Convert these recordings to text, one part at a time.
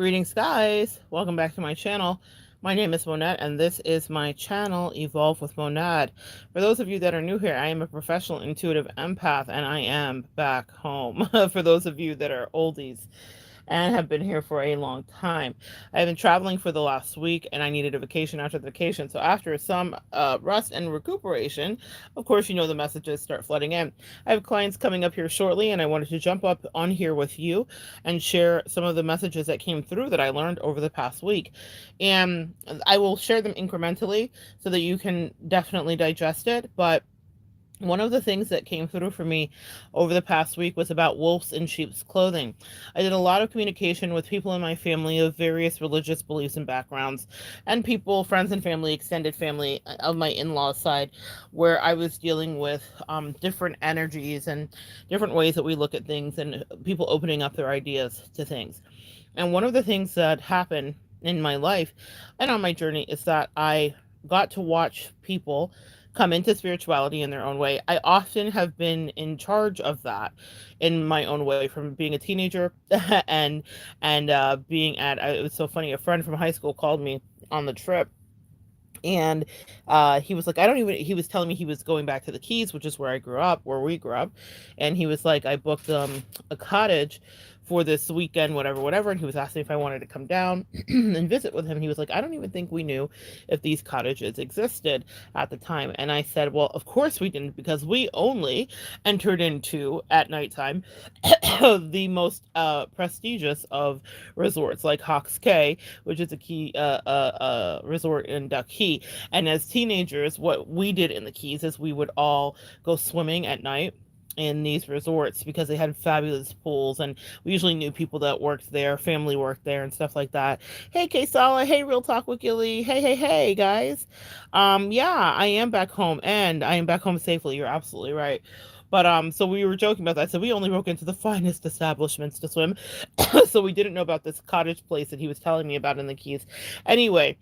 Greetings, guys. Welcome back to my channel. My name is Monette, and this is my channel, Evolve with Monette. For those of you that are new here, I am a professional intuitive empath, and I am back home. For those of you that are oldies and have been here for a long time, I've been traveling for the last week, and I needed a vacation after the vacation. So after some rest and recuperation, of course, the messages start flooding in. I have clients coming up here shortly, and I wanted to jump up on here with you and share some of the messages that came through that I learned over the past week. And I will share them incrementally so that you can definitely digest it. But one of the things that came through for me over the past week was about wolves in sheep's clothing. I did a lot of communication with people in my family of various religious beliefs and backgrounds, and people, friends and family, extended family of my in-laws side, where I was dealing with different energies and different ways that we look at things and people opening up their ideas to things. And one of the things that happened in my life and on my journey is that I got to watch people come into spirituality in their own way. I often have been in charge of that in my own way, from being a teenager and being at. It was so funny. A friend from high school called me on the trip, and he was like, I don't even, he was telling me he was going back to the Keys, which is where I grew up, where we grew up. And he was like, I booked a cottage for this weekend, whatever. And he was asking if I wanted to come down and visit with him. He was like, I don't even think we knew if these cottages existed at the time. And I said, well, of course we didn't, because we only entered into at nighttime the most prestigious of resorts, like Hawks Cay, which is a key resort in Duck Key. And as teenagers, what we did in the Keys is we would all go swimming at night in these resorts because they had fabulous pools, and we usually knew people that worked there, family worked there and stuff like that. Hey Sala, hey Real Talk with Gilly, hey guys. Yeah, I am back home, and I am back home safely. You're absolutely right. But so we were joking about that. So we only broke into the finest establishments to swim. So we didn't know about this cottage place that he was telling me about in the Keys. Anyway,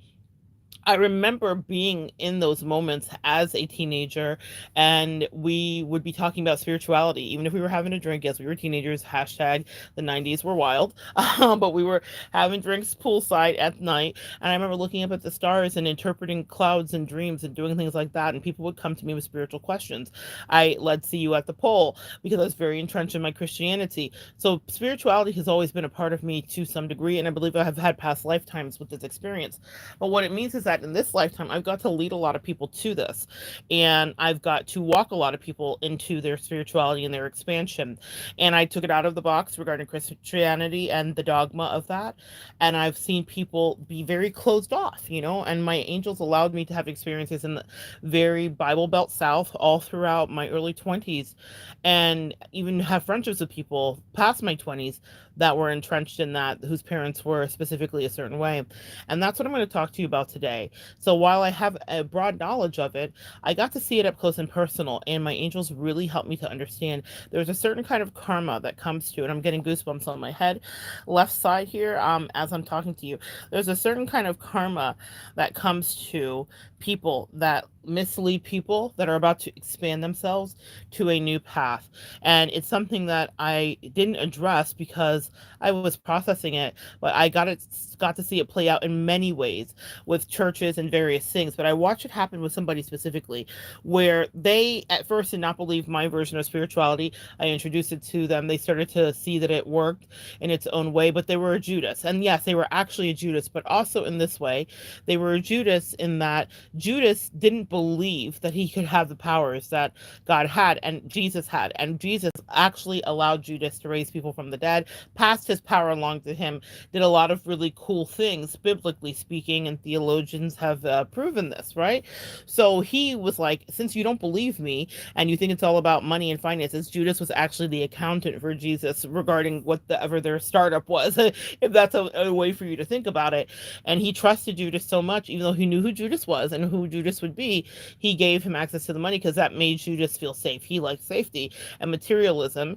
I remember being in those moments as a teenager, and we would be talking about spirituality, even if we were having a drink. Yes, we were teenagers. Hashtag the 90s were wild. But we were having drinks poolside at night. And I remember looking up at the stars and interpreting clouds and dreams and doing things like that. And people would come to me with spiritual questions. I led See You at the Pole because I was very entrenched in my Christianity. So spirituality has always been a part of me to some degree. And I believe I have had past lifetimes with this experience. But what it means is that in this lifetime, I've got to lead a lot of people to this. And I've got to walk a lot of people into their spirituality and their expansion. And I took it out of the box regarding Christianity and the dogma of that. And I've seen people be very closed off, and my angels allowed me to have experiences in the very Bible Belt South all throughout my early 20s, and even have friendships with people past my 20s that were entrenched in that, whose parents were specifically a certain way. And that's what I'm going to talk to you about today. So while I have a broad knowledge of it, I got to see it up close and personal, and my angels really helped me to understand there's a certain kind of karma that comes to it. I'm getting goosebumps on my head, left side here, as I'm talking to you. There's a certain kind of karma that comes to people that mislead people that are about to expand themselves to a new path. And it's something that I didn't address because I was processing it, but I got to see it play out in many ways with churches and various things. But I watched it happen with somebody specifically, where they at first did not believe my version of spirituality. I introduced it to them. They started to see that it worked in its own way, but they were a Judas. And yes, they were actually a Judas, but also in this way, they were a Judas in that Judas didn't believe that he could have the powers that God had and Jesus had. And Jesus actually allowed Judas to raise people from the dead, passed his power along to him, did a lot of really cool things, biblically speaking, and theologians have proven this, right? So he was like, since you don't believe me and you think it's all about money and finances, Judas was actually the accountant for Jesus regarding whatever their startup was, if that's a way for you to think about it. And he trusted Judas so much, even though he knew who Judas was and who Judas would be, he gave him access to the money because that made Judas feel safe. He liked safety, and materialism,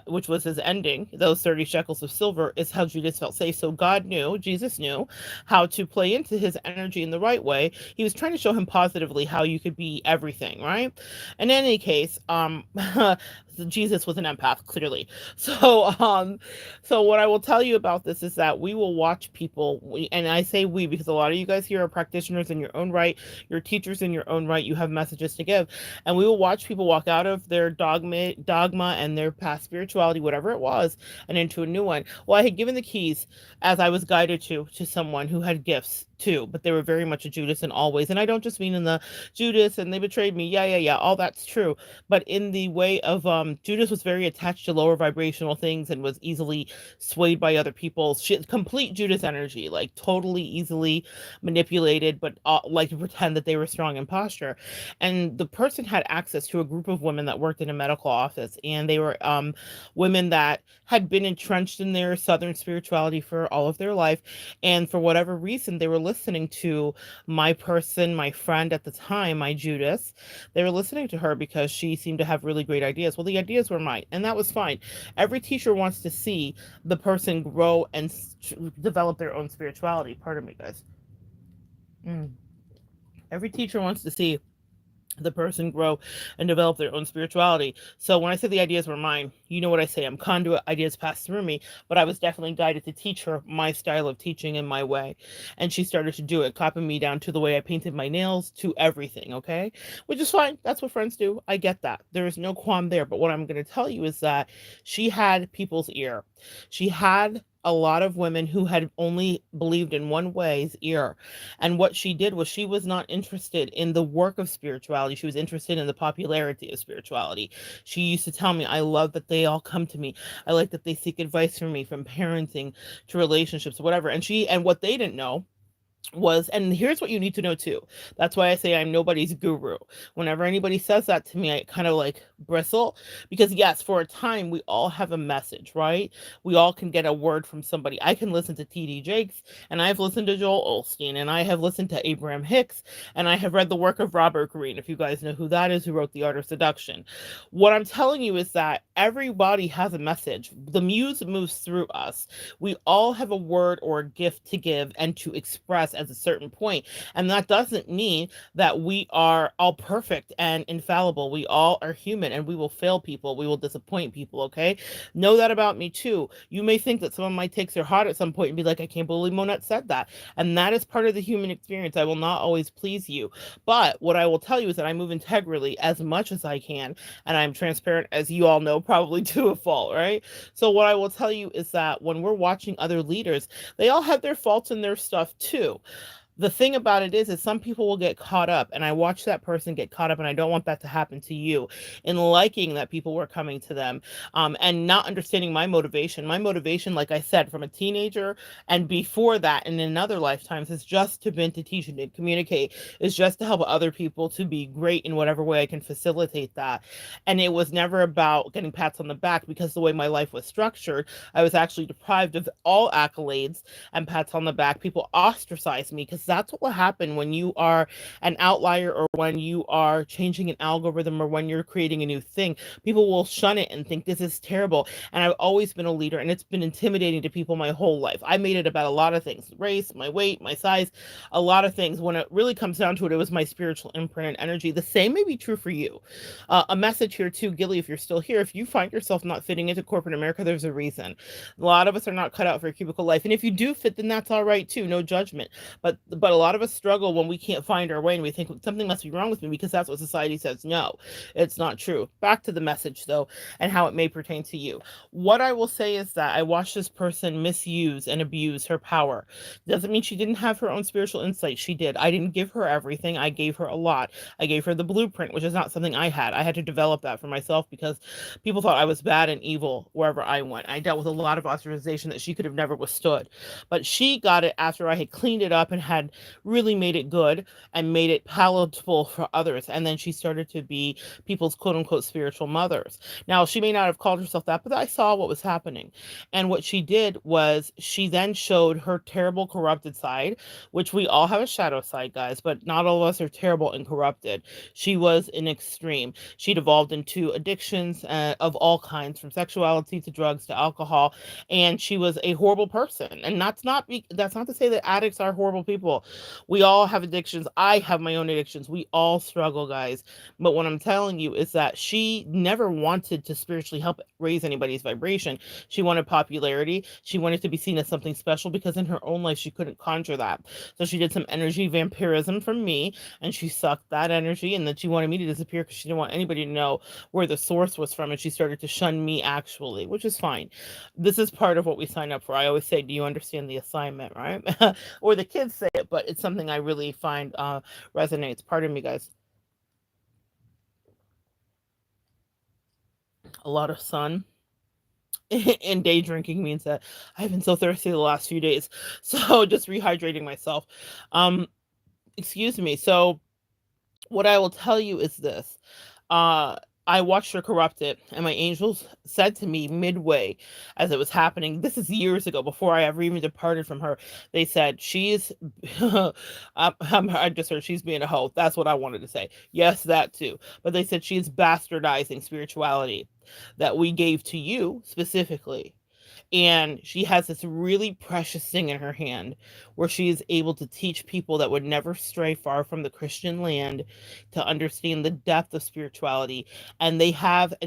which was his ending, those 30 shekels of silver, is how Judas felt safe. So God knew, Jesus knew how to play into his energy in the right way. He was trying to show him positively how you could be everything, right? In any case, Jesus was an empath, clearly. So, so what I will tell you about this is that we will watch people, and I say we because a lot of you guys here are practitioners in your own right, you're teachers in your own right, you have messages to give, and we will watch people walk out of their dogma and their past spirituality, whatever it was, and into a new one. Well, I had given the keys as I was guided to someone who had gifts too, but they were very much a Judas in all ways. And I don't just mean in the Judas and they betrayed me. Yeah, yeah, yeah. All that's true. But in the way of Judas was very attached to lower vibrational things and was easily swayed by other people. Complete Judas energy, like totally easily manipulated, but like to pretend that they were strong in posture. And the person had access to a group of women that worked in a medical office, and they were women that had been entrenched in their Southern spirituality for all of their life. And for whatever reason, they were listening to my person, my friend at the time, my Judas. They were listening to her because she seemed to have really great ideas. Well, the ideas were mine, and that was fine. Every teacher wants to see the person grow and develop their own spirituality. Pardon me, guys. Mm. Every teacher wants to see the person grow and develop their own spirituality. So when I say the ideas were mine, you know what I say. I'm conduit, ideas pass through me, but I was definitely guided to teach her my style of teaching in my way. And she started to do it, copying me down to the way I painted my nails, to everything, okay? Which is fine. That's what friends do. I get that. There is no qualm there. But what I'm going to tell you is that she had people's ear. She had a lot of women who had only believed in one way's ear. And what she did was she was not interested in the work of spirituality. She was interested in the popularity of spirituality. She used to tell me, I love that they all come to me. I like that they seek advice from me, from parenting to relationships, whatever. And what they didn't know was, and here's what you need to know too. That's why I say I'm nobody's guru. Whenever anybody says that to me, I kind of like bristle, because yes, for a time we all have a message, right? We all can get a word from somebody. I can listen to TD Jakes, and I've listened to Joel Osteen, and I have listened to Abraham Hicks, and I have read the work of Robert Greene, if you guys know who that is, who wrote The Art of Seduction. What I'm telling you is that everybody has a message. The muse moves through us. We all have a word or a gift to give and to express at a certain point. And that doesn't mean that we are all perfect and infallible. We all are human, and we will fail people. We will disappoint people, okay? Know that about me too. You may think that some of my takes are hot at some point and be like, I can't believe Monette said that. And that is part of the human experience. I will not always please you. But what I will tell you is that I move integrally as much as I can, and I'm transparent, as you all know, probably to a fault, right? So what I will tell you is that when we're watching other leaders, they all have their faults and their stuff too. The thing about it is some people will get caught up, and I watch that person get caught up, and I don't want that to happen to you, in liking that people were coming to them, and not understanding my motivation. My motivation, like I said, from a teenager and before that and in other lifetimes, is just to been to teach and to communicate, is just to help other people to be great in whatever way I can facilitate that. And it was never about getting pats on the back, because the way my life was structured, I was actually deprived of all accolades and pats on the back. People ostracized me, because that's what will happen when you are an outlier, or when you are changing an algorithm, or when you're creating a new thing. People will shun it and think this is terrible. And I've always been a leader, and it's been intimidating to people my whole life. I made it about a lot of things: race, my weight, my size, a lot of things. When it really comes down to it, it was my spiritual imprint and energy. The same may be true for you. A message here too, Gilly, if you're still here, if you find yourself not fitting into corporate America, there's a reason. A lot of us are not cut out for a cubicle life, and if you do fit, then that's all right too. No judgment. But a lot of us struggle when we can't find our way, and we think something must be wrong with me, because that's what society says. No, it's not true. Back to the message though, and how it may pertain to you. What I will say is that I watched this person misuse and abuse her power. Doesn't mean she didn't have her own spiritual insight. She did. I didn't give her everything. I gave her a lot. I gave her the blueprint, which is not something I had. I had to develop that for myself, because people thought I was bad and evil wherever I went. I dealt with a lot of ostracization that she could have never withstood. But she got it after I had cleaned it up and had really made it good and made it palatable for others. And then she started to be people's quote unquote spiritual mothers. Now, she may not have called herself that, but I saw what was happening. And what she did was she then showed her terrible corrupted side, which we all have a shadow side, guys, but not all of us are terrible and corrupted. She was an extreme. She'd evolved into addictions of all kinds, from sexuality to drugs to alcohol, and she was a horrible person. And that's not to say that addicts are horrible people. people. We all have addictions. I have my own addictions. We all struggle, guys. But what I'm telling you is that she never wanted to spiritually help raise anybody's vibration. She wanted popularity. She wanted to be seen as something special because in her own life she couldn't conjure that. So she did some energy vampirism from me, and she sucked that energy, and then she wanted me to disappear because she didn't want anybody to know where the source was from, and she started to shun me actually, which is fine. This is part of what we sign up for. I always say, do you understand the assignment, right? Or the kids say it, but it's something I really find resonates. Pardon me, guys. A lot of sun and day drinking means that I've been so thirsty the last few days. So just rehydrating myself. Um, excuse me. So what I will tell you is this. Uh, I watched her corrupt it, and my angels said to me midway as it was happening. This is years ago, before I ever even departed from her. They said, she's, I just heard she's being a hoe. That's what I wanted to say. Yes, that too. But they said she's bastardizing spirituality that we gave to you specifically, and she has this really precious thing in her hand where she is able to teach people that would never stray far from the Christian land to understand the depth of spirituality. And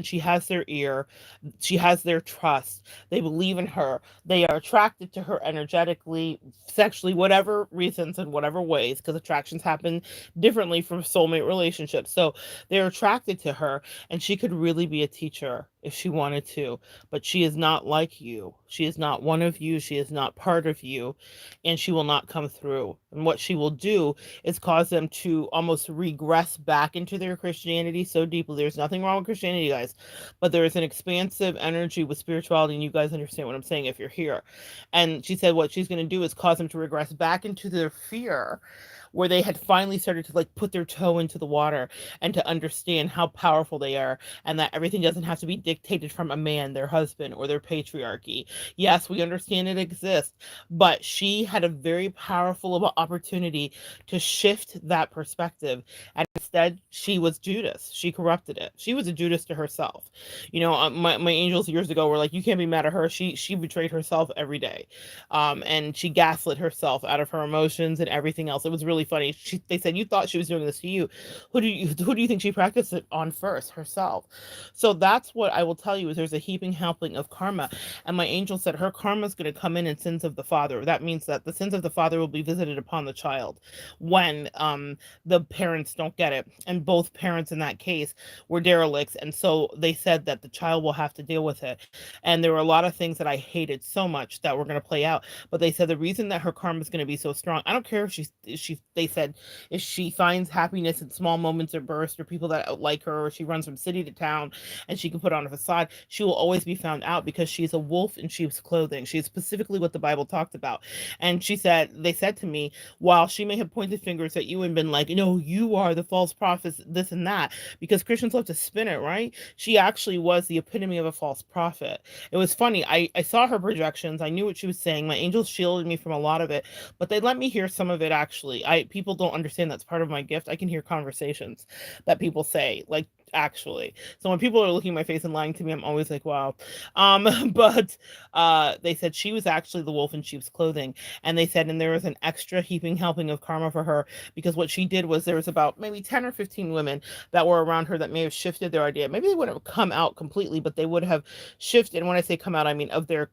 she has their ear, she has their trust, they believe in her, they are attracted to her energetically, sexually, whatever reasons and whatever ways, because attractions happen differently from soulmate relationships. So they're attracted to her, and she could really be a teacher if she wanted to, but she is not like you. She is not one of you. She is not part of you, and she will not come through. And what she will do is cause them to almost regress back into their Christianity so deeply. There's nothing wrong with Christianity, guys, but there is an expansive energy with spirituality, and you guys understand what I'm saying if you're here. And she said what she's going to do is cause them to regress back into their fear, where they had finally started to like put their toe into the water and to understand how powerful they are, and that everything doesn't have to be dictated from a man, their husband, or their patriarchy. Yes, we understand it exists, but she had a very powerful opportunity to shift that perspective. And instead, she was Judas. She corrupted it. She was a Judas to herself. My angels years ago were like, you can't be mad at her. She betrayed herself every day, and she gaslit herself out of her emotions and everything else. It was really funny. They said, you thought she was doing this to you. Who do you think she practiced it on first? Herself. So that's what I will tell you is there's a heaping helping of karma. And my angel said her karma is going to come in sins of the father. That means that the sins of the father will be visited upon the child when the parents don't get it. And both parents in that case were derelicts. And so they said that the child will have to deal with it. And there were a lot of things that I hated so much that were going to play out. But they said the reason that her karma is going to be so strong, I don't care if they said, if she finds happiness in small moments or bursts, or people that like her, or she runs from city to town and she can put on a facade, she will always be found out because she's a wolf in sheep's clothing. She's specifically what the Bible talked about. And they said to me, while she may have pointed fingers at you and been like, no, you are the false prophets, this and that, because Christians love to spin it, right? She actually was the epitome of a false prophet. It was funny. I saw her projections. I knew what she was saying. My angels shielded me from a lot of it, but they let me hear some of it actually. People don't understand that's part of my gift. I can hear conversations that people say, like, actually. So when people are looking at my face and lying to me, I'm always like, wow. But they said she was actually the wolf in sheep's clothing. And they said, and there was an extra heaping helping of karma for her, because what she did was there was about maybe 10 or 15 women that were around her that may have shifted their idea. Maybe they wouldn't have come out completely, but they would have shifted. And when I say come out, I mean of their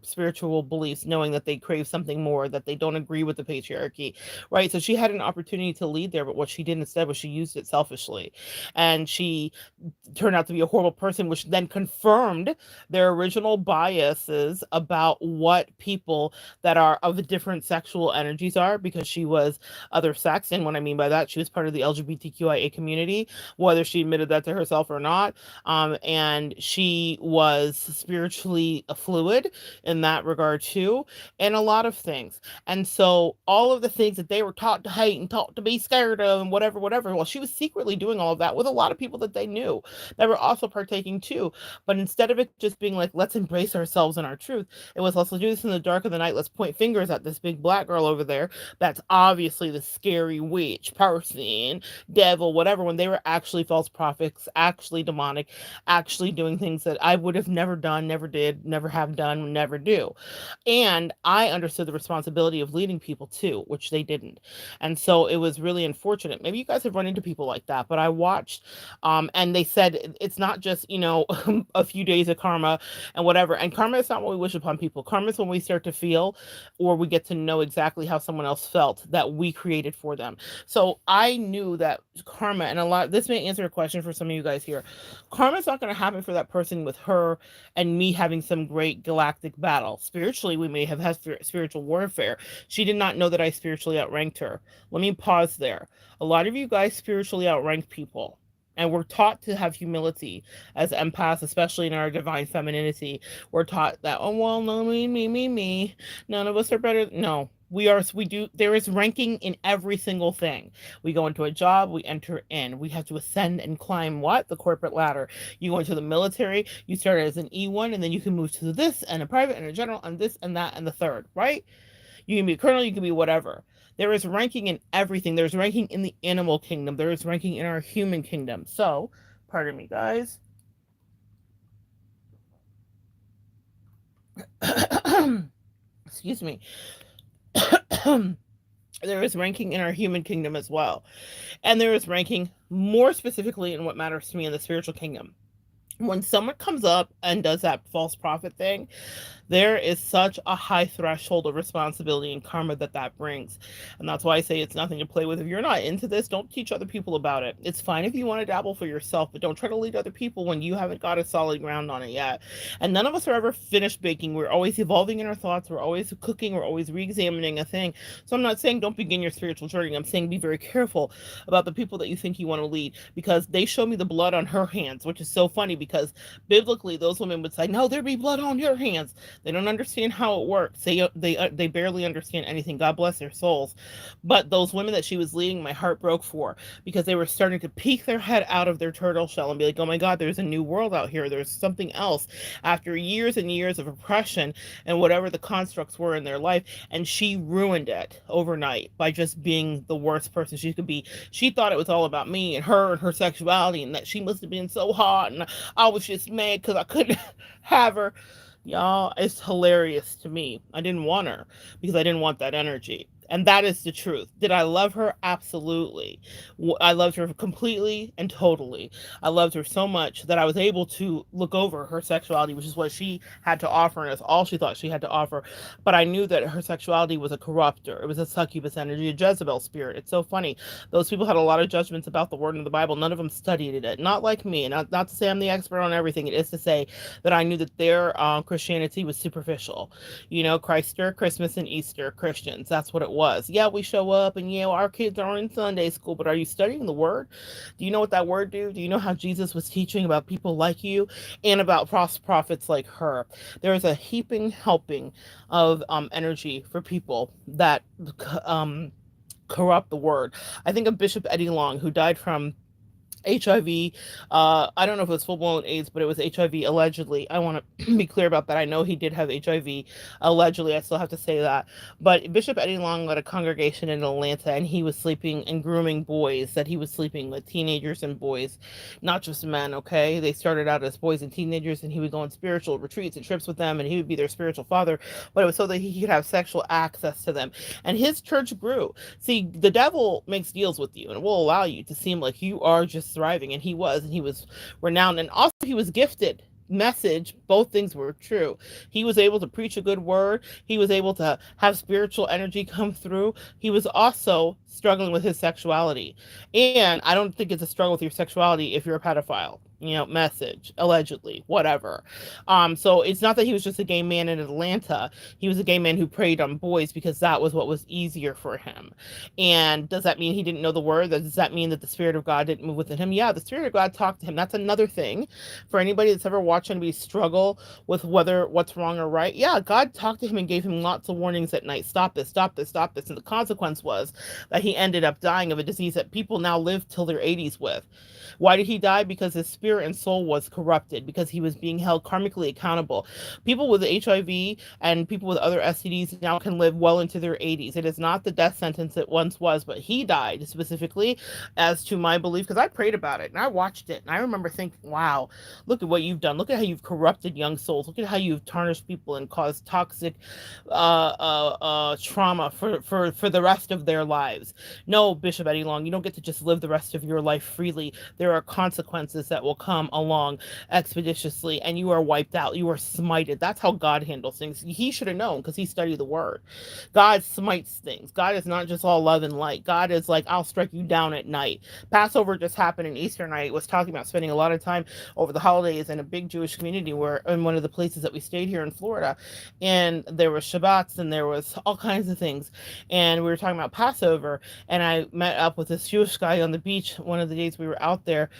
spiritual beliefs, knowing that they crave something more, that they don't agree with the patriarchy, right? So she had an opportunity to lead there, but what she did instead was she used it selfishly, and she turned out to be a horrible person, which then confirmed their original biases about what people that are of different sexual energies are, because she was other sex. And what I mean by that, she was part of the LGBTQIA community, whether she admitted that to herself or not. And she was spiritually fluid in that regard too, and a lot of things. And so all of the things that they were taught to hate and taught to be scared of and whatever, well, she was secretly doing all of that with a lot of people that they knew that were also partaking too. But instead of it just being like, let's embrace ourselves and our truth, it was, let's do this in the dark of the night. Let's point fingers at this big black girl over there that's obviously the scary witch, person, devil, whatever, when they were actually false prophets, actually demonic, actually doing things that I would have never done, never did, never have done, and never do. And I understood the responsibility of leading people too, which they didn't. And so it was really unfortunate. Maybe you guys have run into people like that, but I watched, and they said it's not just, a few days of karma and whatever. And karma is not what we wish upon people. Karma is when we start to feel, or we get to know exactly how someone else felt that we created for them. So I knew that karma, and a lot, this may answer a question for some of you guys here. Karma is not going to happen for that person with her and me having some great galactic battle. Spiritually, we may have had spiritual warfare. She did not know that I spiritually outranked her. Let me pause there. A lot of you guys spiritually outrank people. And we're taught to have humility as empaths, especially in our divine femininity. We're taught that, oh, well, no, me. None of us are better. No, we do. There is ranking in every single thing. We go into a job, we enter in. We have to ascend and climb what? The corporate ladder. You go into the military, you start as an E1, and then you can move to this and a private and a general and this and that and the third, right? You can be a colonel, you can be whatever. There is ranking in everything. There's ranking in the animal kingdom. There is ranking in our human kingdom. So, pardon me, guys. Excuse me. There is ranking in our human kingdom as well. And there is ranking more specifically in what matters to me in the spiritual kingdom. When someone comes up and does that false prophet thing, there is such a high threshold of responsibility and karma that brings. And that's why I say it's nothing to play with. If you're not into this, don't teach other people about it. It's fine if you want to dabble for yourself, but don't try to lead other people when you haven't got a solid ground on it yet. And none of us are ever finished baking. We're always evolving in our thoughts. We're always cooking. We're always re-examining a thing. So I'm not saying don't begin your spiritual journey. I'm saying be very careful about the people that you think you want to lead, because they show me the blood on her hands, which is so funny because biblically those women would say, no, there be blood on your hands. They don't understand how it works. They barely understand anything. God bless their souls. But those women that she was leading, my heart broke for, because they were starting to peek their head out of their turtle shell and be like, oh my God, there's a new world out here. There's something else. After years and years of oppression and whatever the constructs were in their life, and she ruined it overnight by just being the worst person she could be. She thought it was all about me and her sexuality, and that she must have been so hot, and I was just mad because I couldn't have her. Y'all, it's hilarious to me. I didn't want her because I didn't want that energy. And that is the truth. Did I love her? Absolutely. I loved her completely and totally. I loved her so much that I was able to look over her sexuality, which is what she had to offer, and it's all she thought she had to offer. But I knew that her sexuality was a corrupter. It was a succubus energy, a Jezebel spirit. It's so funny. Those people had a lot of judgments about the word in the Bible. None of them studied it. Not like me. And not to say I'm the expert on everything. It is to say that I knew that their Christianity was superficial. Christ, Christmas and Easter Christians. That's what it was. Yeah, we show up, and our kids are in Sunday school, but are you studying the word? Do you know what that word do? Do you know how Jesus was teaching about people like you and about false prophets like her? There is a heaping helping of energy for people that corrupt the word. I think of Bishop Eddie Long, who died from HIV. I don't know if it was full-blown AIDS, but it was HIV allegedly. I want to be clear about that. I know he did have HIV allegedly. I still have to say that. But Bishop Eddie Long led a congregation in Atlanta, and he was sleeping and grooming boys, that he was sleeping with teenagers and boys, not just men, okay? They started out as boys and teenagers, and he would go on spiritual retreats and trips with them, and he would be their spiritual father, but it was so that he could have sexual access to them. And his church grew. See, the devil makes deals with you and will allow you to seem like you are just thriving, and he was renowned, and also he was gifted message. Both things were true. He was able to preach a good word. He was able to have spiritual energy come through. He was also struggling with his sexuality, and I don't think it's a struggle with your sexuality if you're a pedophile. Message, allegedly, whatever. So it's not that he was just a gay man in Atlanta. He was a gay man who preyed on boys because that was what was easier for him. And does that mean he didn't know the word? Does that mean that the Spirit of God didn't move within him? Yeah, the Spirit of God talked to him. That's another thing. For anybody that's ever watched anybody struggle with whether what's wrong or right, yeah, God talked to him and gave him lots of warnings at night. Stop this, stop this, stop this. And the consequence was that he ended up dying of a disease that people now live till their 80s with. Why did he die? Because his spirit spirit and soul was corrupted because he was being held karmically accountable. People with HIV and people with other STDs now can live well into their 80s. It is not the death sentence it once was, but he died specifically, as to my belief, because I prayed about it and I watched it and I remember thinking, wow, look at what you've done. Look at how you've corrupted young souls. Look at how you've tarnished people and caused toxic trauma for the rest of their lives. No, Bishop Eddie Long, you don't get to just live the rest of your life freely. There are consequences that will come along expeditiously, and you are wiped out. You are smited. That's how God handles things. He should have known because he studied the word. God smites things. God is not just all love and light. God is like, I'll strike you down at night. Passover just happened, and Easter night was talking about spending a lot of time over the holidays in a big Jewish community where in one of the places that we stayed here in Florida. And there was Shabbats and there was all kinds of things. And we were talking about Passover, and I met up with this Jewish guy on the beach one of the days we were out there,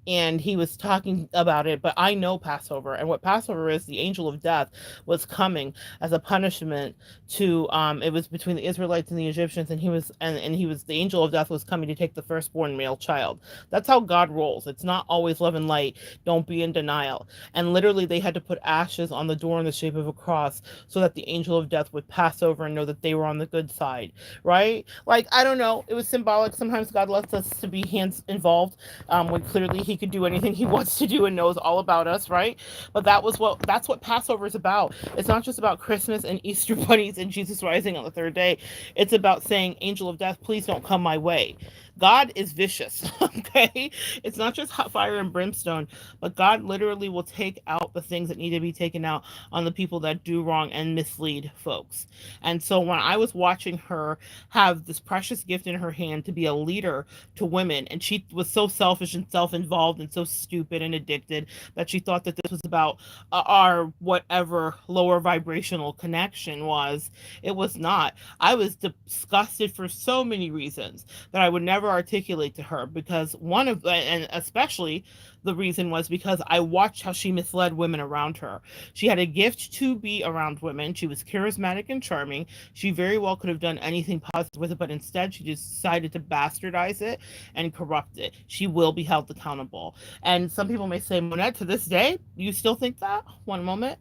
and he was talking about it. But I know Passover, and what Passover is, the angel of death was coming as a punishment to it was between the Israelites and the Egyptians, and he was the angel of death was coming to take the firstborn male child. That's how God rolls. It's not always love and light. Don't be in denial. And literally they had to put ashes on the door in the shape of a cross so that the angel of death would pass over and know that they were on the good side, right? Like, I don't know, it was symbolic. Sometimes God lets us to be hands involved, when clearly he could do anything he wants to do and knows all about us, right? But that's what Passover is about. It's not just about Christmas and Easter bunnies and Jesus rising on the third day. It's about saying, angel of death, please don't come my way. God is vicious, okay? It's not just hot fire and brimstone, but God literally will take out the things that need to be taken out on the people that do wrong and mislead folks. And so when I was watching her have this precious gift in her hand to be a leader to women, and she was so selfish and self-involved and so stupid and addicted that she thought that this was about our whatever lower vibrational connection was. It was not. I was disgusted for so many reasons that I would never articulate to her, because one of, and especially the reason was because I watched how she misled women around her. She had a gift to be around women. She was charismatic and charming. She very well could have done anything positive with it, but instead she just decided to bastardize it and corrupt it. She will be held accountable. And some people may say, Monette, to this day, you still think that? One moment.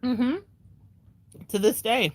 Mm-hmm. To this day.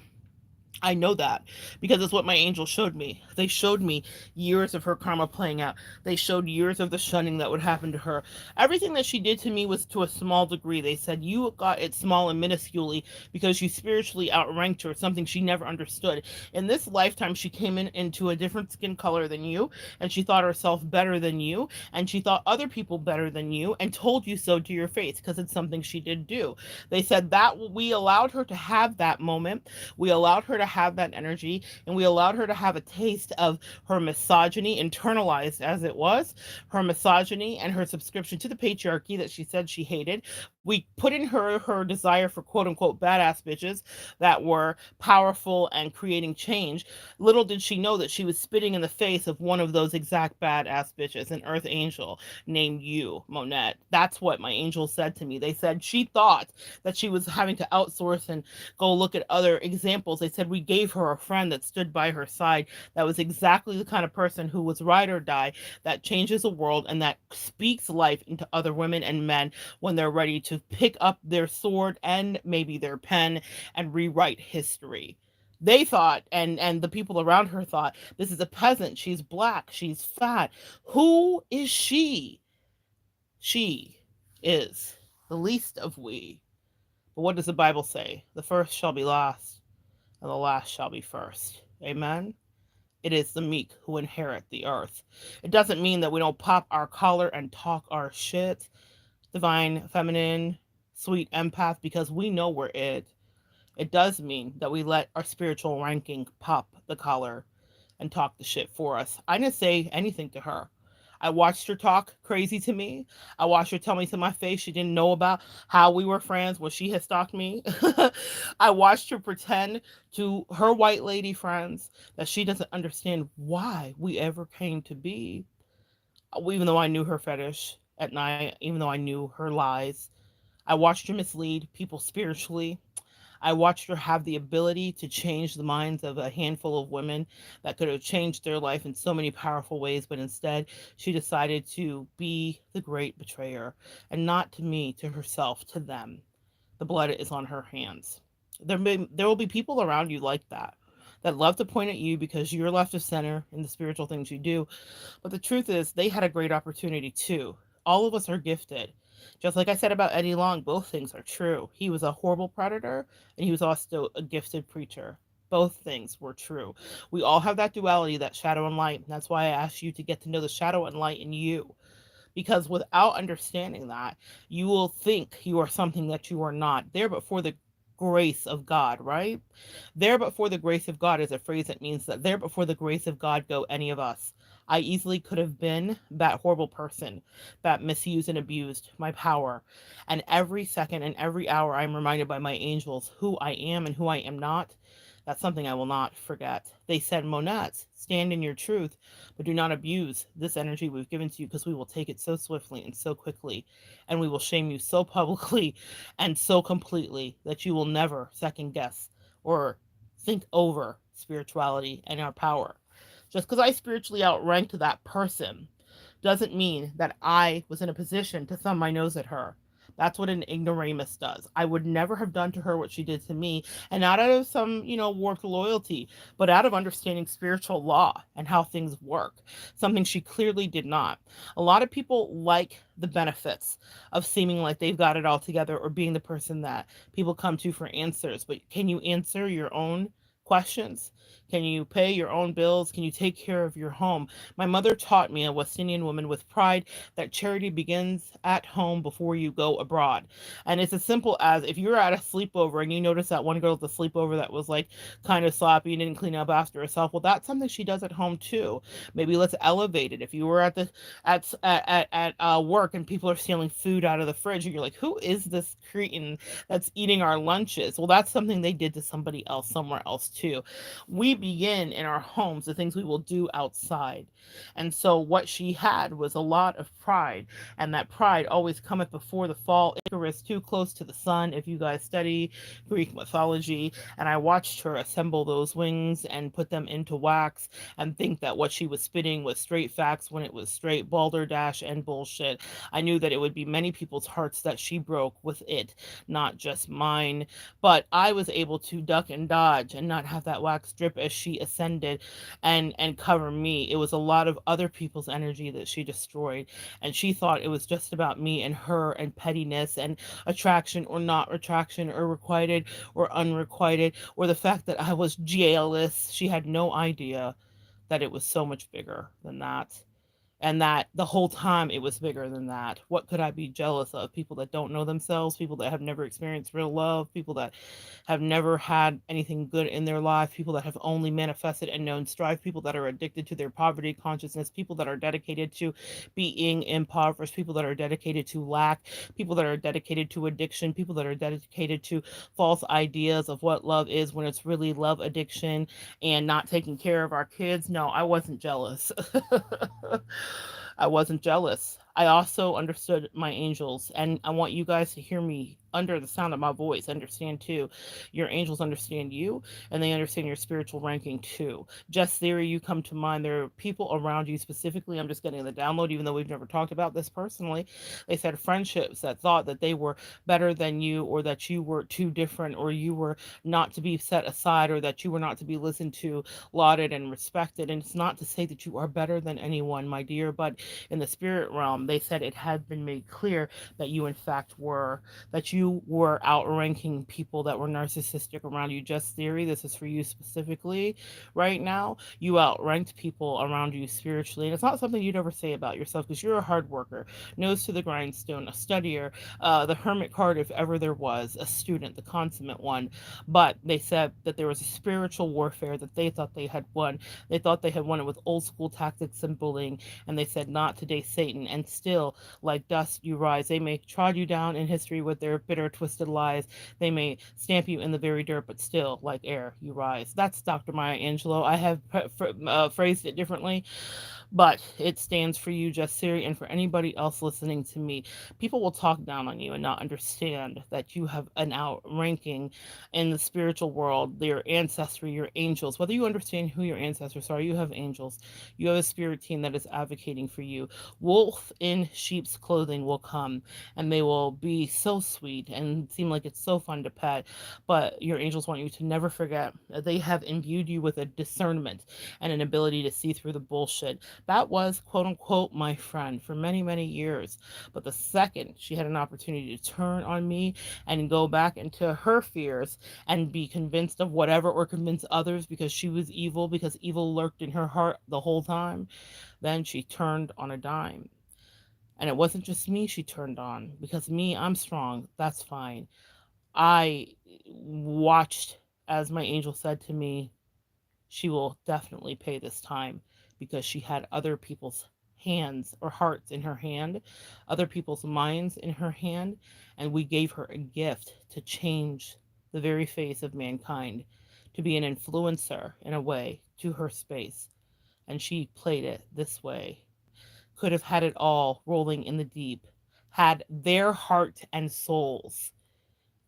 I know that because it's what my angels showed me. They showed me years of her karma playing out. They showed years of the shunning that would happen to her. Everything that she did to me was to a small degree. They said you got it small and minusculely because you spiritually outranked her, something she never understood. In this lifetime, she came into a different skin color than you, and she thought herself better than you, and she thought other people better than you, and told you so to your face because it's something she did do. They said that we allowed her to have that moment. We allowed her to have that energy, and we allowed her to have a taste of her misogyny, internalized as it was, her misogyny and her subscription to the patriarchy that she said she hated. We put in her desire for quote unquote badass bitches that were powerful and creating change. Little did she know that she was spitting in the face of one of those exact badass bitches, an earth angel named you, Monette. That's what my angel said to me. They said she thought that she was having to outsource and go look at other examples. They said we gave her a friend that stood by her side that was exactly the kind of person who was ride or die, that changes the world and that speaks life into other women and men when they're ready to pick up their sword and maybe their pen and rewrite history. They thought, and the people around her thought, this is a peasant, she's black, she's fat. Who is she? She is the least of we. But what does the Bible say? The first shall be last, and the last shall be first. Amen? It is the meek who inherit the earth. It doesn't mean that we don't pop our collar and talk our shit, divine, feminine, sweet empath, because we know we're it. It does mean that we let our spiritual ranking pop the collar and talk the shit for us. I didn't say anything to her. I watched her talk crazy to me. I watched her tell me to my face she didn't know about how we were friends when she had stalked me. I watched her pretend to her white lady friends that she doesn't understand why we ever came to be. Even though I knew her fetish at night, even though I knew her lies, I watched her mislead people spiritually. I watched her have the ability to change the minds of a handful of women that could have changed their life in so many powerful ways, but instead she decided to be the great betrayer, and not to me, to herself, to them. The blood is on her hands. There will be people around you like that love to point at you because you're left of center in the spiritual things you do. But the truth is, they had a great opportunity too. All of us are gifted. Just like I said about Eddie Long, both things are true. He was a horrible predator and he was also a gifted preacher. Both things were true. We all have that duality, that shadow and light. And that's why I asked you to get to know the shadow and light in you, because without understanding that, you will think you are something that you are not. There but for the grace of God, right? There but for the grace of God is a phrase that means that there but for the grace of God go any of us. I easily could have been that horrible person that misused and abused my power. And every second and every hour, I'm reminded by my angels who I am and who I am not. That's something I will not forget. They said, Monette, stand in your truth, but do not abuse this energy we've given to you, because we will take it so swiftly and so quickly, and we will shame you so publicly and so completely that you will never second guess or think over spirituality and our power. Just because I spiritually outranked that person doesn't mean that I was in a position to thumb my nose at her. That's what an ignoramus does. I would never have done to her what she did to me, and not out of some, warped loyalty, but out of understanding spiritual law and how things work, something she clearly did not. A lot of people like the benefits of seeming like they've got it all together or being the person that people come to for answers, but can you answer your own questions? Can you pay your own bills? Can you take care of your home? My mother taught me, a West Indian woman with pride, that charity begins at home before you go abroad. And it's as simple as, if you're at a sleepover and you notice that one girl at the sleepover that was like kind of sloppy and didn't clean up after herself, well, that's something she does at home too. Maybe let's elevate it. If you were at work and people are stealing food out of the fridge, and you're like, who is this cretin that's eating our lunches? Well, that's something they did to somebody else somewhere else too. We begin in our homes, the things we will do outside. And so what she had was a lot of pride, and that pride always cometh before the fall. Icarus too close to the sun, if you guys study Greek mythology. And I watched her assemble those wings and put them into wax and think that what she was spitting was straight facts when it was straight balderdash and bullshit. I knew that it would be many people's hearts that she broke with it, not just mine. But I was able to duck and dodge and not have that wax drip as she ascended and cover me. It was a lot of other people's energy that she destroyed, and she thought it was just about me and her and pettiness and attraction or not attraction, or requited or unrequited, or the fact that I was jealous. She had no idea that it was so much bigger than that, and that the whole time it was bigger than that. What could I be jealous of? People that don't know themselves, people that have never experienced real love, people that have never had anything good in their life, people that have only manifested and known strife, people that are addicted to their poverty consciousness, people that are dedicated to being impoverished, people that are dedicated to lack, people that are dedicated to addiction, people that are dedicated to false ideas of what love is when it's really love addiction and not taking care of our kids. No, I wasn't jealous. I wasn't jealous. I also understood my angels, and I want you guys to hear me under the sound of my voice. Understand too. Your angels understand you, and they understand your spiritual ranking too. Just theory, you come to mind. There are people around you specifically. I'm just getting the download, even though we've never talked about this personally. They said friendships that thought that they were better than you, or that you were too different, or you were not to be set aside, or that you were not to be listened to, lauded, and respected. And it's not to say that you are better than anyone, my dear, but in the spirit realm, they said it had been made clear that you, in fact, that you were outranking people that were narcissistic around you. Just theory, this is for you specifically right now. You outranked people around you spiritually. And it's not something you'd ever say about yourself, because you're a hard worker, nose to the grindstone, a studier, the hermit card if ever there was, a student, the consummate one. But they said that there was a spiritual warfare that they thought they had won. They thought they had won it with old school tactics and bullying, and they said, not today, Satan. And still, like dust you rise. They may trod you down in history with their bitter, twisted lies. They may stamp you in the very dirt, but still, like air, you rise. That's Dr. Maya Angelou. I have phrased it differently, but it stands for you, Just Siri, and for anybody else listening to me. People will talk down on you and not understand that you have an outranking in the spiritual world, your ancestry, your angels. Whether you understand who your ancestors are, you have angels. You have a spirit team that is advocating for you. Wolf in sheep's clothing will come, and they will be so sweet and seem like it's so fun to pet. But your angels want you to never forget that they have imbued you with a discernment and an ability to see through the bullshit. That was, quote unquote, my friend for many, many years. But the second she had an opportunity to turn on me and go back into her fears and be convinced of whatever, or convince others because she was evil, because evil lurked in her heart the whole time, then she turned on a dime. And it wasn't just me she turned on, because me, I'm strong. That's fine. I watched as my angel said to me, she will definitely pay this time, because she had other people's hands or hearts in her hand, other people's minds in her hand, and we gave her a gift to change the very face of mankind, to be an influencer in a way to her space. And she played it this way. Could have had it all rolling in the deep, had their heart and souls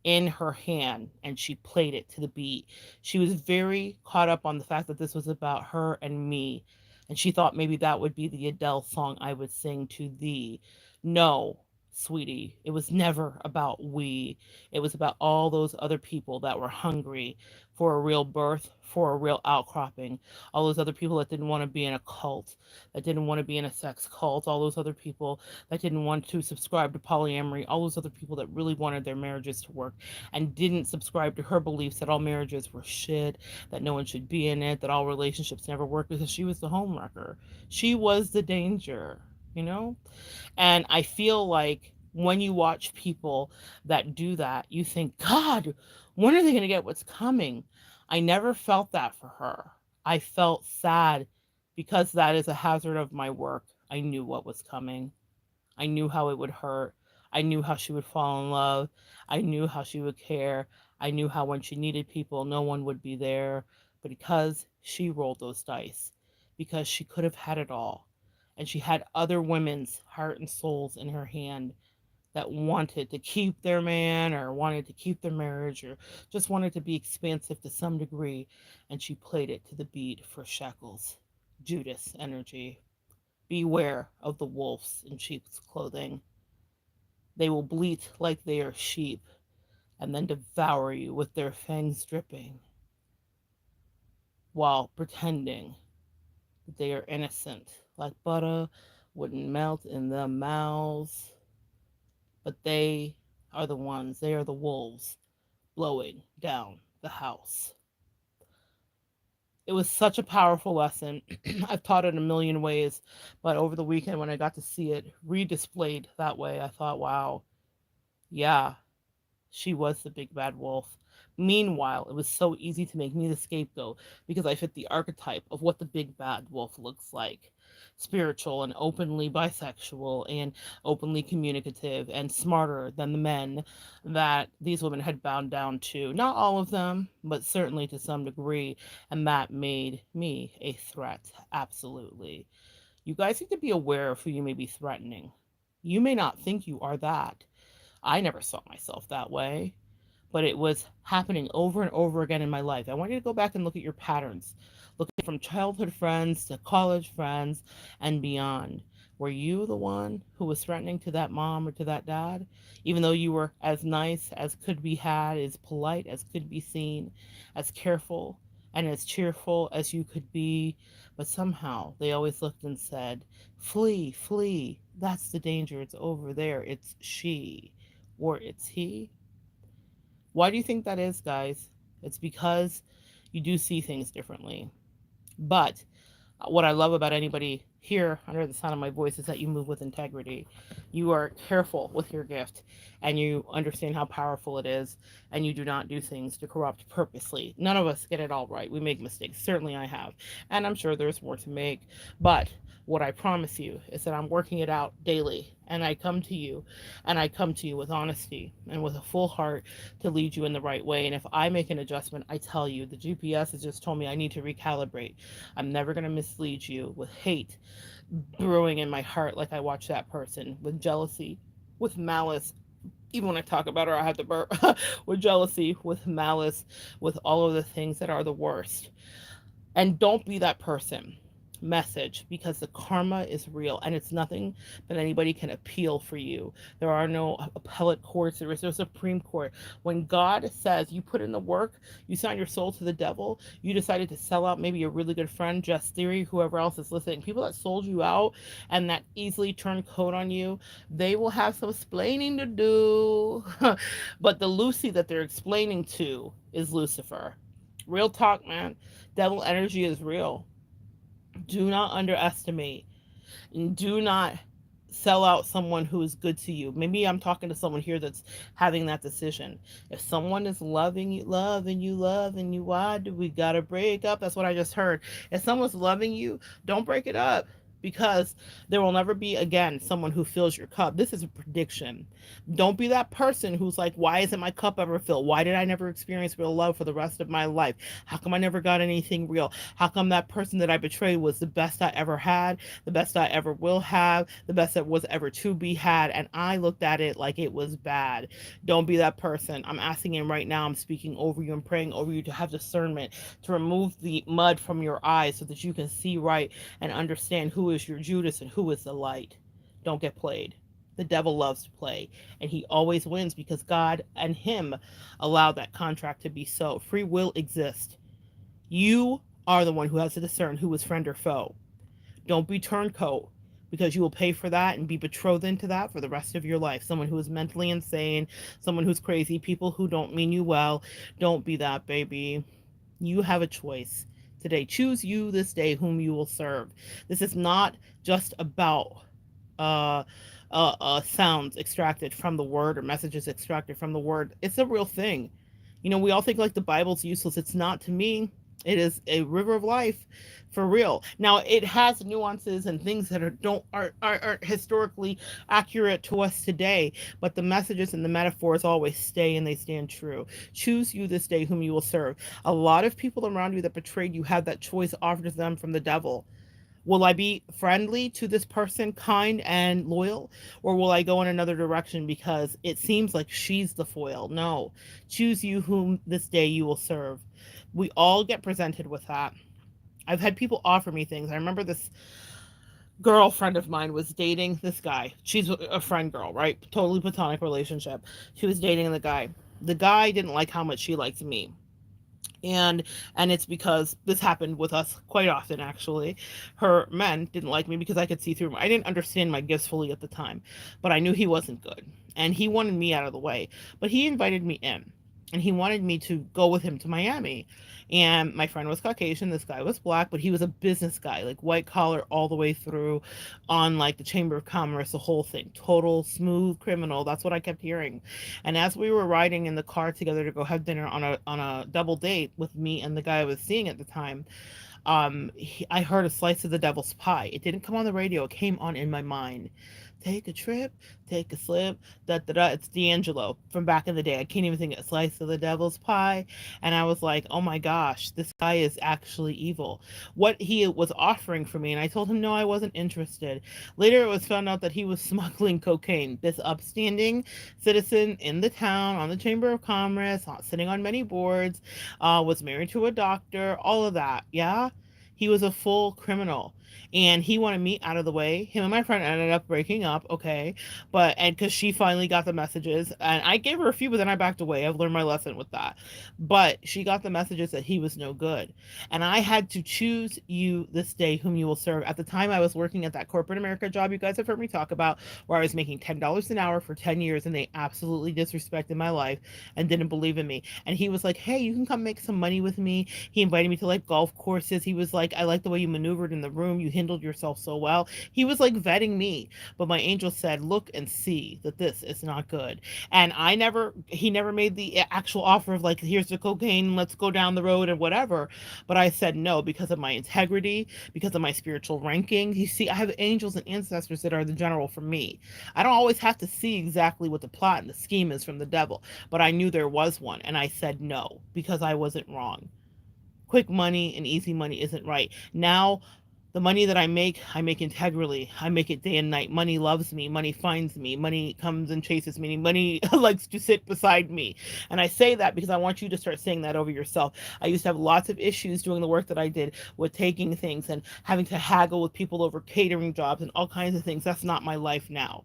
in her hand, and she played it to the beat. She was very caught up on the fact that this was about her and me, and she thought maybe that would be the Adele song I would sing to thee. No, sweetie, it was never about we. It was about all those other people that were hungry for a real birth, for a real outcropping. All those other people that didn't want to be in a cult, that didn't want to be in a sex cult. All those other people that didn't want to subscribe to polyamory. All those other people that really wanted their marriages to work and didn't subscribe to her beliefs that all marriages were shit, that no one should be in it, that all relationships never work, because she was the homewrecker. She was the danger, you know? And I feel like when you watch people that do that, you think, God, when are they going to get what's coming? I never felt that for her. I felt sad, because that is a hazard of my work. I knew what was coming. I knew how it would hurt. I knew how she would fall in love. I knew how she would care. I knew how when she needed people, no one would be there. But because she rolled those dice, because she could have had it all, and she had other women's heart and souls in her hand that wanted to keep their man, or wanted to keep their marriage, or just wanted to be expansive to some degree, and she played it to the beat for shekels. Judas energy. Beware of the wolves in sheep's clothing. They will bleat like they are sheep, and then devour you with their fangs dripping, while pretending that they are innocent, like butter wouldn't melt in their mouths. But they are the ones, they are the wolves blowing down the house. It was such a powerful lesson. I've taught it a million ways, but over the weekend when I got to see it redisplayed that way, I thought, wow, yeah, she was the big bad wolf. Meanwhile, it was so easy to make me the scapegoat, because I fit the archetype of what the big bad wolf looks like: spiritual and openly bisexual and openly communicative and smarter than the men that these women had bowed down to. Not all of them, but certainly to some degree. And that made me a threat. Absolutely. You guys need to be aware of who you may be threatening. You may not think you are that. I never saw myself that way, but it was happening over and over again in my life. I want you to go back and look at your patterns. Look from childhood friends to college friends and beyond. Were you the one who was threatening to that mom or to that dad? Even though you were as nice as could be had, as polite as could be seen, as careful and as cheerful as you could be, but somehow they always looked and said, flee, flee. That's the danger. It's over there. It's she, or it's he. Why do you think that is, guys? It's because you do see things differently. But what I love about anybody hear under the sound of my voice is that you move with integrity. You are careful with your gift and you understand how powerful it is, and you do not do things to corrupt purposely. None of us get it all right. We make mistakes. Certainly I have. And I'm sure there's more to make. But what I promise you is that I'm working it out daily. And I come to you, and I come to you with honesty and with a full heart to lead you in the right way. And if I make an adjustment, I tell you, the GPS has just told me I need to recalibrate. I'm never going to mislead you with hate brewing in my heart like I watch that person, with jealousy, with malice. Even when I talk about her, I have to burp. With jealousy, with malice, with all of the things that are the worst. And don't be that person. Message, because the karma is real and it's nothing that anybody can appeal for you. There are no appellate courts, there is no Supreme Court. When God says you put in the work, you sign your soul to the devil, you decided to sell out maybe a really good friend, Just Theory, whoever else is listening, people that sold you out and that easily turn coat on you, they will have some explaining to do. But the Lucy that they're explaining to is Lucifer. Real talk, man. Devil energy is real. Do not underestimate, and do not sell out someone who is good to you. Maybe I'm talking to someone here that's having that decision. If someone is loving you, why do we gotta break up? That's what I just heard. If someone's loving you, don't break it up, because there will never be again someone who fills your cup. This is a prediction. Don't be that person who's like, why isn't my cup ever filled? Why did I never experience real love for the rest of my life? How come I never got anything real? How come that person that I betrayed was the best I ever had, the best I ever will have, the best that was ever to be had, and I looked at it like it was bad? Don't be that person. I'm asking him right now, I'm speaking over you and praying over you to have discernment, to remove the mud from your eyes so that you can see right and understand who is your Judas and who is the light. Don't get played. The devil loves to play, and he always wins because God and him allowed that contract to be so. Free will exists. You are the one who has to discern who is friend or foe. Don't be turncoat, because you will pay for that and be betrothed into that for the rest of your life. Someone who is mentally insane, someone who's crazy, people who don't mean you well. Don't be that, baby. You have a choice today. Choose you this day whom you will serve. This is not just about uh, sounds extracted from the word or messages extracted from the word. It's a real thing. You know, we all think like the Bible's useless. It's not to me. It is a river of life for real. Now it has nuances and things that aren't historically accurate to us today, but the messages and the metaphors always stay and they stand true. Choose you this day whom you will serve. A lot of people around you that betrayed you have that choice offered to them from the devil. Will I be friendly to this person, kind and loyal? Or will I go in another direction because it seems like she's the foil? No. Choose you whom this day you will serve. We all get presented with that. I've had people offer me things. I remember this girlfriend of mine was dating this guy. She's a friend girl, right? Totally platonic relationship. She was dating the guy. The guy didn't like how much she liked me, and it's because this happened with us quite often actually. Her men didn't like me because I could see through him. I didn't understand my gifts fully at the time, but I knew he wasn't good, and he wanted me out of the way. But he invited me in, and he wanted me to go with him to Miami. And my friend was Caucasian, this guy was black, but he was a business guy, like white collar all the way through, on like the Chamber of Commerce, the whole thing, total smooth criminal. That's what I kept hearing. And as we were riding in the car together to go have dinner on a double date with me and the guy I was seeing at the time, I heard a slice of the devil's pie. It didn't come on the radio, it came on in my mind. Take a trip, take a slip, da da da. It's D'Angelo from back in the day. I can't even think of a slice of the devil's pie. And I was like, oh my gosh, this guy is actually evil. What he was offering for me, and I told him no, I wasn't interested. Later, it was found out that he was smuggling cocaine. This upstanding citizen in the town, on the Chamber of Commerce, sitting on many boards, was married to a doctor, all of that. Yeah, he was a full criminal, and he wanted me out of the way. Him and my friend ended up breaking up, okay, but and because she finally got the messages, and I gave her a few, but then I backed away. I've learned my lesson with that. But she got the messages that he was no good, and I had to choose you this day whom you will serve. At the time, I was working at that corporate America job you guys have heard me talk about, where I was making $10 an hour for 10 years, and they absolutely disrespected my life and didn't believe in me. And he was like, hey, you can come make some money with me. He invited me to like golf courses. He was like, I like the way you maneuvered in the room. performed. You handled yourself so well. He was like vetting me. But my angel said, look and see that this is not good. And he never made the actual offer of like, here's the cocaine, let's go down the road and whatever. But I said no because of my integrity, because of my spiritual ranking. You see, I have angels and ancestors that are the general for me. I don't always have to see exactly what the plot and the scheme is from the devil, but I knew there was one. And I said no because I wasn't wrong. Quick money and easy money isn't right. Now, the money that I make integrally. I make it day and night. Money loves me. Money finds me. Money comes and chases me. Money likes to sit beside me. And I say that because I want you to start saying that over yourself. I used to have lots of issues doing the work that I did with taking things and having to haggle with people over catering jobs and all kinds of things. That's not my life now.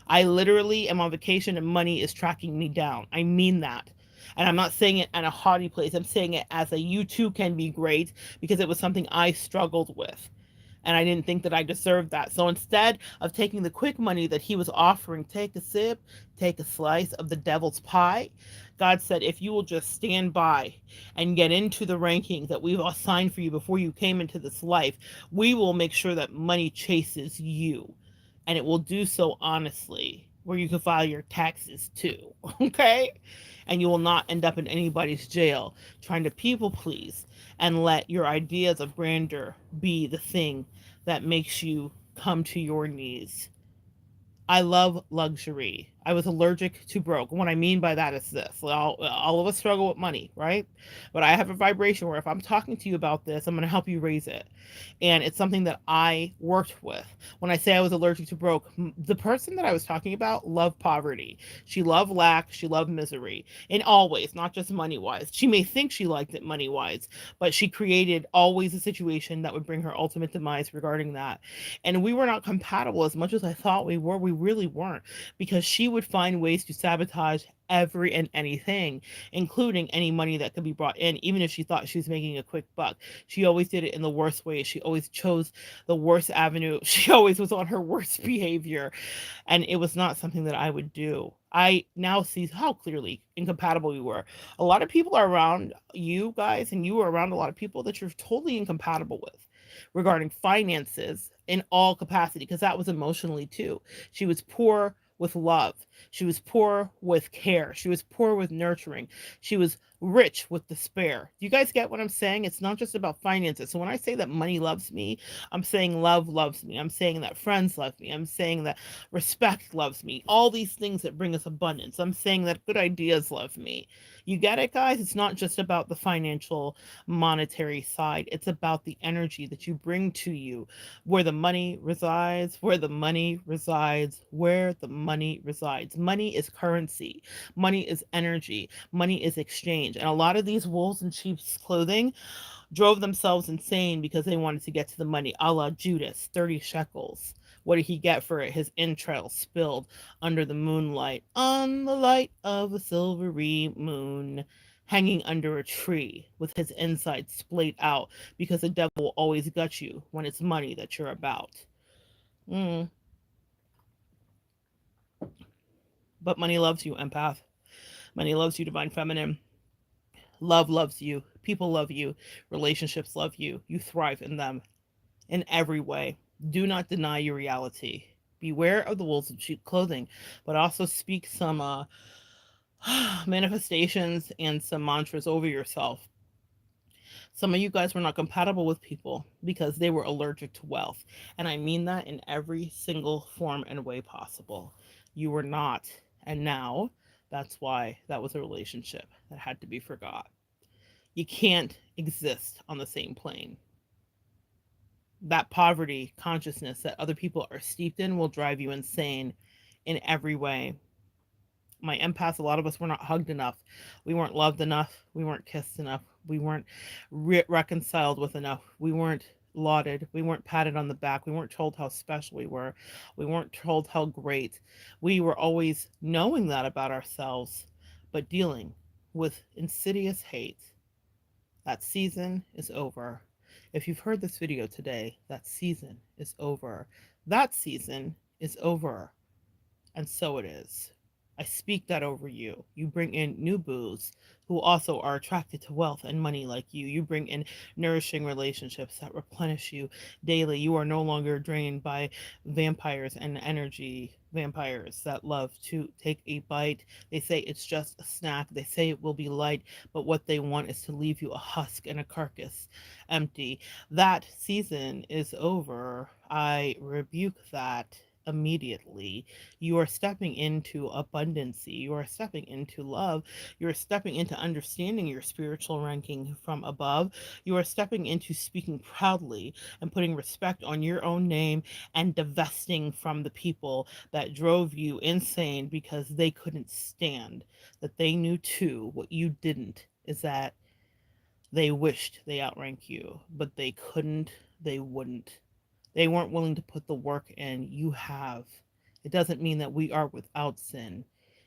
I literally am on vacation and money is tracking me down. I mean that. And I'm not saying it at a haughty place. I'm saying it as a you too can be great because it was something I struggled with. And I didn't think that I deserved that. So instead of taking the quick money that he was offering, take a sip, take a slice of the devil's pie, God said, if you will just stand by and get into the rankings that we've assigned for you before you came into this life, we will make sure that money chases you. And it will do so honestly, where you can file your taxes too. Okay? And you will not end up in anybody's jail trying to people please and let your ideas of grandeur be the thing that makes you come to your knees. I love luxury. I was allergic to broke. What I mean by that is this. All of us struggle with money, right? But I have a vibration where if I'm talking to you about this, I'm going to help you raise it. And it's something that I worked with. When I say I was allergic to broke, the person that I was talking about loved poverty. She loved lack. She loved misery in all ways, not just money wise. She may think she liked it money wise, but she created always a situation that would bring her ultimate demise regarding that. And we were not compatible as much as I thought we were. We really weren't, because she would find ways to sabotage every and anything, including any money that could be brought in, even if she thought she was making a quick buck. She always did it in the worst way. She always chose the worst avenue. She always was on her worst behavior. And it was not something that I would do. I now see how clearly incompatible we were. A lot of people are around you guys, and you are around a lot of people that you're totally incompatible with regarding finances in all capacity, because that was emotionally too. She was poor with love. She was poor with care. She was poor with nurturing. She was rich with despair. Do you guys get what I'm saying? It's not just about finances. So when I say that money loves me, I'm saying love loves me. I'm saying that friends love me. I'm saying that respect loves me. All these things that bring us abundance. I'm saying that good ideas love me. You get it, guys? It's not just about the financial, monetary side. It's about the energy that you bring to you, where the money resides, where the money resides, where the money resides. Money is currency. Money is energy. Money is exchange. And a lot of these wolves in sheep's clothing drove themselves insane because they wanted to get to the money, a la Judas, 30 shekels. What did he get for it? His entrails spilled under the moonlight, on the light of a silvery moon, hanging under a tree with his insides splayed out, because the devil will always gut you when it's money that you're about. Mm. But money loves you, empath. Money loves you, divine feminine. Love loves you. People love you. Relationships love you. You thrive in them in every way. Do not deny your reality. Beware of the wolves in sheep clothing, but also speak some manifestations and some mantras over yourself. Some of you guys were not compatible with people because they were allergic to wealth. And I mean that in every single form and way possible. You were not. And now that's why that was a relationship that had to be forgot. You can't exist on the same plane. That poverty consciousness that other people are steeped in will drive you insane in every way. My empaths, a lot of us were not hugged enough. We weren't loved enough. We weren't kissed enough. We weren't reconciled with enough. We weren't lauded. We weren't patted on the back. We weren't told how special we were. We weren't told how great. We were always knowing that about ourselves, but dealing with insidious hate. That season is over. If you've heard this video today, that season is over. That season is over. And so it is. I speak that over you. You bring in new booze who also are attracted to wealth and money like you. You bring in nourishing relationships that replenish you daily. You are no longer drained by vampires and energy vampires that love to take a bite. They say it's just a snack. They say it will be light, but what they want is to leave you a husk and a carcass empty. That season is over. I rebuke that immediately. You are stepping into abundancy. You are stepping into love. You are stepping into understanding your spiritual ranking from above. You are stepping into speaking proudly and putting respect on your own name and divesting from the people that drove you insane because they couldn't stand that they knew too. What you didn't is that they wished they outrank you, but they couldn't, they wouldn't. They weren't willing to put the work in. You have. It doesn't mean that we are without sin.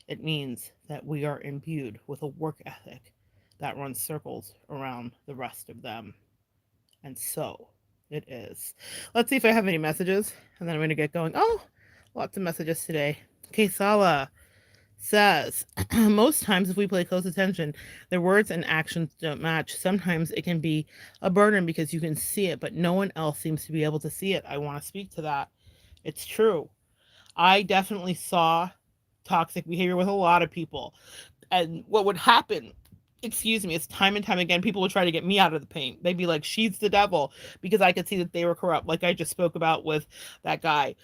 It means that we are imbued with a work ethic that runs circles around the rest of them. And so it is. Let's see if I have any messages, and then I'm going to get going. Oh, lots of messages today. Kesala says, most times if we pay close attention, their words and actions don't match. Sometimes it can be a burden because you can see it, but no one else seems to be able to see it. I want to speak to that. It's true. I definitely saw toxic behavior with a lot of people. And what would happen, excuse me, is time and time again, people would try to get me out of the paint. They'd be like, she's the devil, because I could see that they were corrupt, like I just spoke about with that guy.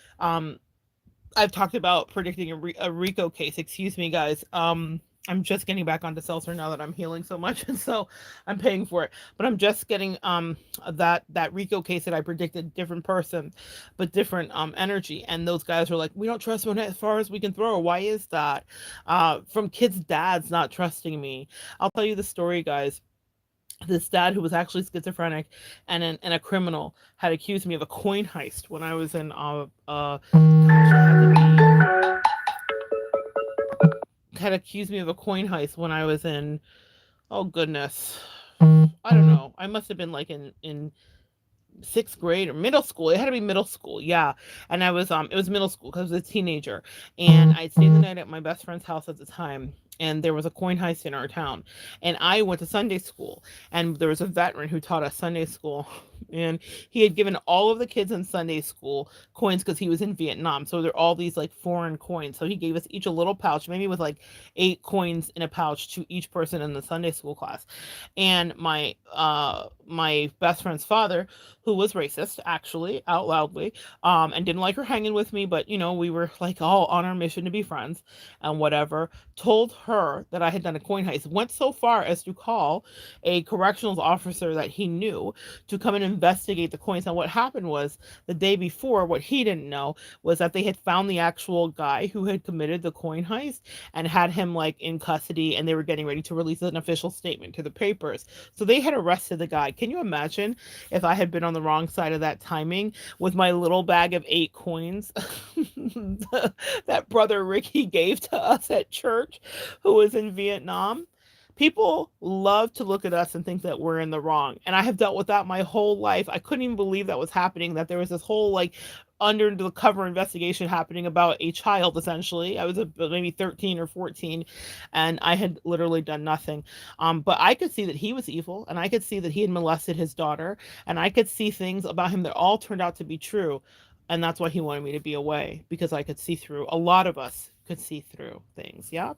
I've talked about predicting a Rico case. Excuse me, guys. I'm just getting back onto seltzer now that I'm healing so much, and so I'm paying for it. But I'm just getting that Rico case that I predicted, different person, but different energy. And those guys were like, we don't trust one as far as we can throw. Why is that? From kids' dads not trusting me. I'll tell you the story, guys. This dad who was actually schizophrenic and a criminal had accused me of a coin heist when I was in gosh, had accused me of a coin heist when I was in, oh goodness, I don't know, I must have been like in sixth grade or middle school. It had to be middle school, yeah. And I was it was middle school because I was a teenager, and I stayed the night at my best friend's house at the time. And there was a coin heist in our town, and I went to Sunday school, and there was a veteran who taught us Sunday school, and he had given all of the kids in Sunday school coins because he was in Vietnam. So they're all these like foreign coins. So he gave us each a little pouch, maybe with like 8 coins in a pouch to each person in the Sunday school class. And my best friend's father, who was racist, actually, out loudly, and didn't like her hanging with me, but we were like all on our mission to be friends and whatever, told her that I had done a coin heist, went so far as to call a correctional officer that he knew to come and investigate the coins. And what happened was, the day before, what he didn't know was that they had found the actual guy who had committed the coin heist and had him like in custody, and they were getting ready to release an official statement to the papers. So they had arrested the guy. Can you imagine if I had been on the wrong side of that timing with my little bag of 8 coins that brother Ricky gave to us at church, who was in Vietnam? People love to look at us and think that we're in the wrong. And I have dealt with that my whole life. I couldn't even believe that was happening, that there was this whole like under the cover investigation happening about a child. Essentially, I was maybe 13 or 14, and I had literally done nothing. But I could see that he was evil, and I could see that he had molested his daughter, and I could see things about him that all turned out to be true. And that's why he wanted me to be away, because I could see through. A lot of us could see through things. Yeah.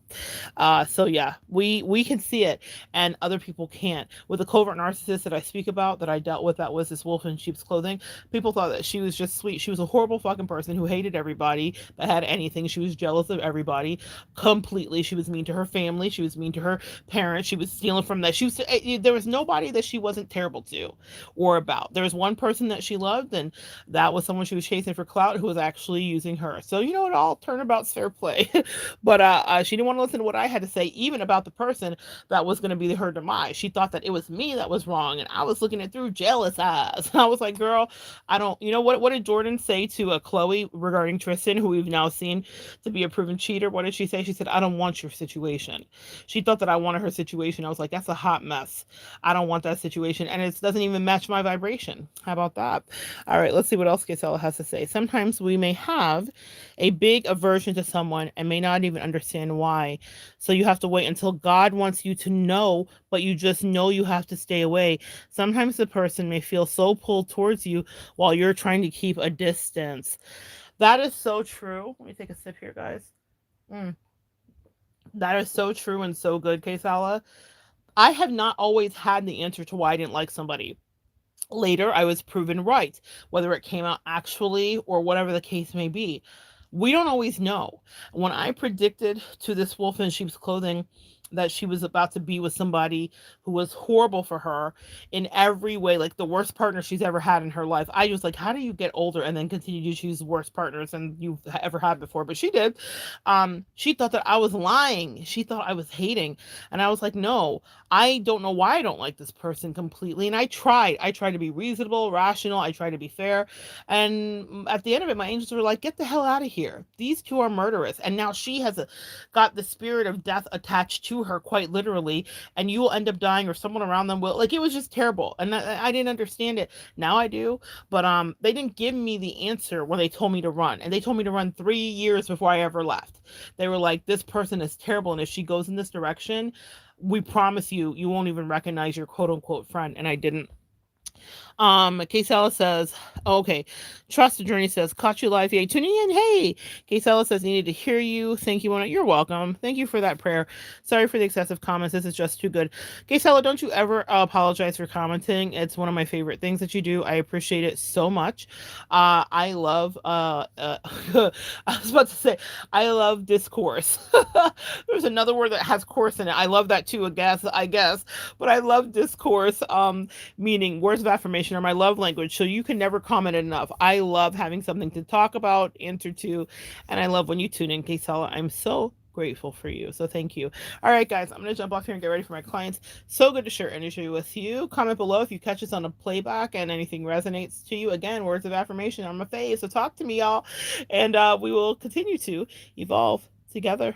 So yeah, we can see it, and other people can't. With the covert narcissist that I speak about, that I dealt with, that was this wolf in sheep's clothing. People thought that she was just sweet. She was a horrible fucking person who hated everybody that had anything. She was jealous of everybody completely. She was mean to her family. She was mean to her parents. She was stealing from that. There was nobody that she wasn't terrible to or about. There was one person that she loved, and that was someone she was chasing for clout, who was actually using her. So it all turnabout's fair play. But she didn't want to listen to what I had to say, even about the person that was going to be her demise. She thought that it was me that was wrong, and I was looking at it through jealous eyes. I was like, girl, I don't, what did Jordan say to Chloe regarding Tristan, who we've now seen to be a proven cheater? What did she say? She said, I don't want your situation. She thought that I wanted her situation. I was like, that's a hot mess. I don't want that situation, and it doesn't even match my vibration. How about that? All right, let's see what else Gisela has to say. Sometimes we may have a big aversion to someone and may not even understand why. So you have to wait until God wants you to know, but you just know you have to stay away. Sometimes the person may feel so pulled towards you while you're trying to keep a distance. That is so true. Let me take a sip here, guys. Mm. That is so true and so good, Kesala. I have not always had the answer to why I didn't like somebody. Later, I was proven right, whether it came out actually or whatever the case may be. We don't always know. When I predicted to this wolf in sheep's clothing that she was about to be with somebody who was horrible for her in every way, like the worst partner she's ever had in her life, I was like, how do you get older and then continue to choose worse partners than you've ever had before? But she did. She thought that I was lying. She thought I was hating. And I was like, no, I don't know why I don't like this person completely. And I tried. I tried to be reasonable, rational. I tried to be fair. And at the end of it, my angels were like, get the hell out of here. These two are murderous. And now she has got the spirit of death attached to her, quite literally. And you will end up dying, or someone around them will. Like, it was just terrible. And I didn't understand it. Now I do. But they didn't give me the answer when they told me to run. And they told me to run 3 years before I ever left. They were like, this person is terrible. And if she goes in this direction, we promise you, you won't even recognize your quote unquote friend. And I didn't. Kaysella says, oh, okay. Trust the Journey says, caught you live. Yay, tuning in. Hey, Kaysella says, needed to hear you. Thank you, Mona. You're welcome. Thank you for that prayer. Sorry for the excessive comments. This is just too good. Kaysella, don't you ever apologize for commenting. It's one of my favorite things that you do. I appreciate it so much. I love, I was about to say, I love discourse. There's another word that has course in it. I love that too, I guess, but I love discourse. Meaning words of affirmation are my love language. So you can never comment enough. I love having something to talk about, answer to, and I love when you tune in, Kaysella. I'm so grateful for you. So thank you. All right, guys, I'm going to jump off here and get ready for my clients. So good to share energy with you. Comment below if you catch this on a playback and anything resonates to you. Again, words of affirmation on my face. So talk to me, y'all. And we will continue to evolve together.